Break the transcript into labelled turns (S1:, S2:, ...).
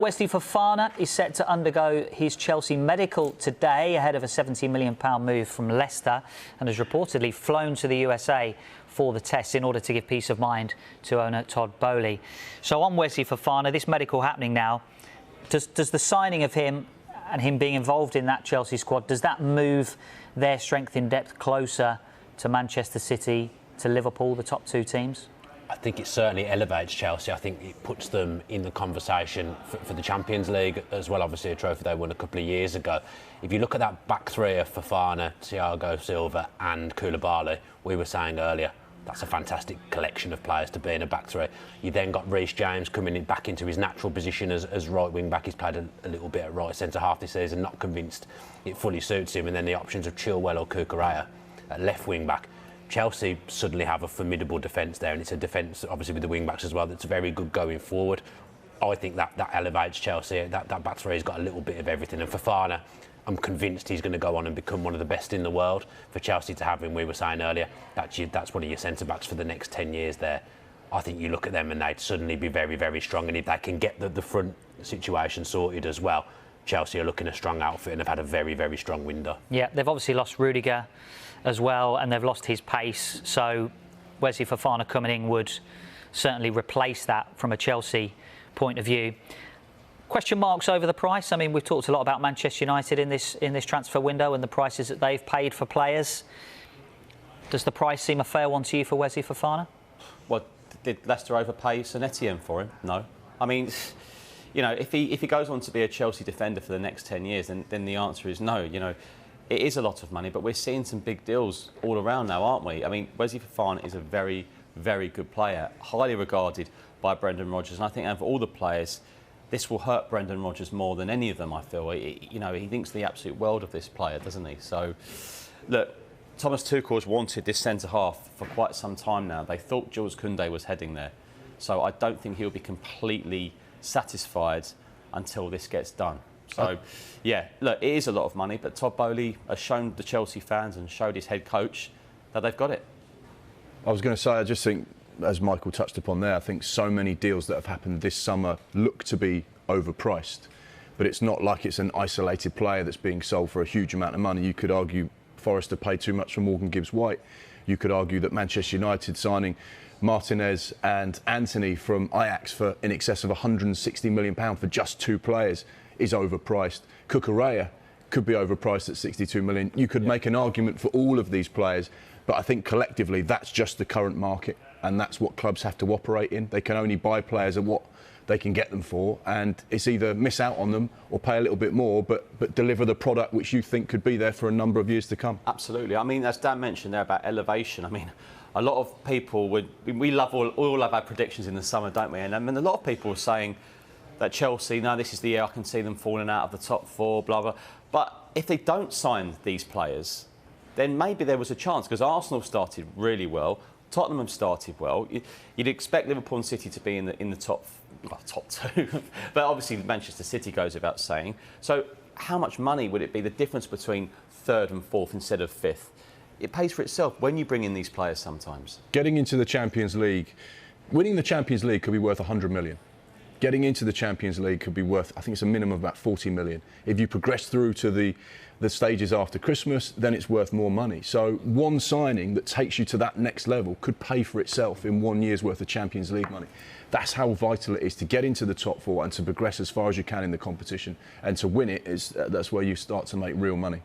S1: Wesley Fofana is set to undergo his Chelsea medical today ahead of a £70 million move from Leicester and has reportedly flown to the USA for the tests in order to give peace of mind to owner Todd Boehly. So on Wesley Fofana, this medical happening now, does the signing of him and him being involved in that Chelsea squad, does that move their strength in depth closer to Manchester City, to Liverpool, the top two teams?
S2: I think it certainly elevates Chelsea. I think it puts them in the conversation for the Champions League as well, obviously a trophy they won a couple of years ago. If you look at that back three of Fofana, Thiago Silva and Koulibaly, we were saying earlier, that's a fantastic collection of players to be in a back three. You then got Reece James coming back into his natural position as right wing back. He's played a little bit at right centre half this season, not convinced it fully suits him. And then the options of Chilwell or Cucurella at left wing back. Chelsea suddenly have a formidable defence there, and it's a defence, obviously, with the wing-backs as well, that's very good going forward. I think that elevates Chelsea. That back three has got a little bit of everything. And Fofana, I'm convinced he's going to go on and become one of the best in the world. For Chelsea to have him, we were saying earlier, that's one of your centre-backs for the next 10 years there. I think you look at them and they'd suddenly be very, very strong. And if they can get the front situation sorted as well, Chelsea are looking a strong outfit and have had a very, very strong window. Yeah,
S1: they've obviously lost Rudiger as well, and they've lost his pace. So Wesley Fofana coming in would certainly replace that from a Chelsea point of view. Question marks over the price. I mean, we've talked a lot about Manchester United in this transfer window and the prices that they've paid for players. Does the price seem a fair one to you for Wesley Fofana?
S3: Well, did Leicester overpay St Etienne for him? No. I mean, you know, if he goes on to be a Chelsea defender for the next 10 years, then the answer is no. You know, it is a lot of money, but we're seeing some big deals all around now, aren't we? I mean, Wesley Fofana is a very, very good player, highly regarded by Brendan Rodgers, and I think of all the players, this will hurt Brendan Rodgers more than any of them, I feel. You know, he thinks the absolute world of this player, doesn't he? So, look, Thomas Tuchel's wanted this centre-half for quite some time now. They thought Jules Koundé was heading there. So I don't think he'll be completely satisfied until this gets done. So, yeah, look, it is a lot of money, but Todd Boehly has shown the Chelsea fans and showed his head coach that they've got it.
S4: I was going to say, I just think, as Michael touched upon there, I think so many deals that have happened this summer look to be overpriced. But it's not like it's an isolated player that's being sold for a huge amount of money. You could argue Forrester paid too much for Morgan Gibbs-White. You could argue that Manchester United signing Martinez and Anthony from Ajax for in excess of £160 million for just two players is overpriced. Cucurella could be overpriced at 62 million. You could make an argument for all of these players, but I think collectively that's just the current market, and that's what clubs have to operate in. They can only buy players at what they can get them for, and it's either miss out on them or pay a little bit more, but deliver the product which you think could be there for a number of years to come.
S3: Absolutely. I mean, as Dan mentioned there about elevation, I mean, a lot of people we all love our predictions in the summer, don't we? And I mean, a lot of people were saying that Chelsea, no, this is the year I can see them falling out of the top four, blah, blah. But if they don't sign these players, then maybe there was a chance, because Arsenal started really well, Tottenham have started well. You'd expect Liverpool and City to be in the top two, but obviously Manchester City goes without saying. So how much money would it be, the difference between third and fourth instead of fifth? It pays for itself when you bring in these players sometimes.
S4: Getting into the Champions League, winning the Champions League could be worth 100 million. Getting into the Champions League could be worth, I think it's a minimum of about 40 million. If you progress through to the stages after Christmas, then it's worth more money. So one signing that takes you to that next level could pay for itself in 1 year's worth of Champions League money. That's how vital it is to get into the top four and to progress as far as you can in the competition. And to win it, that's where you start to make real money.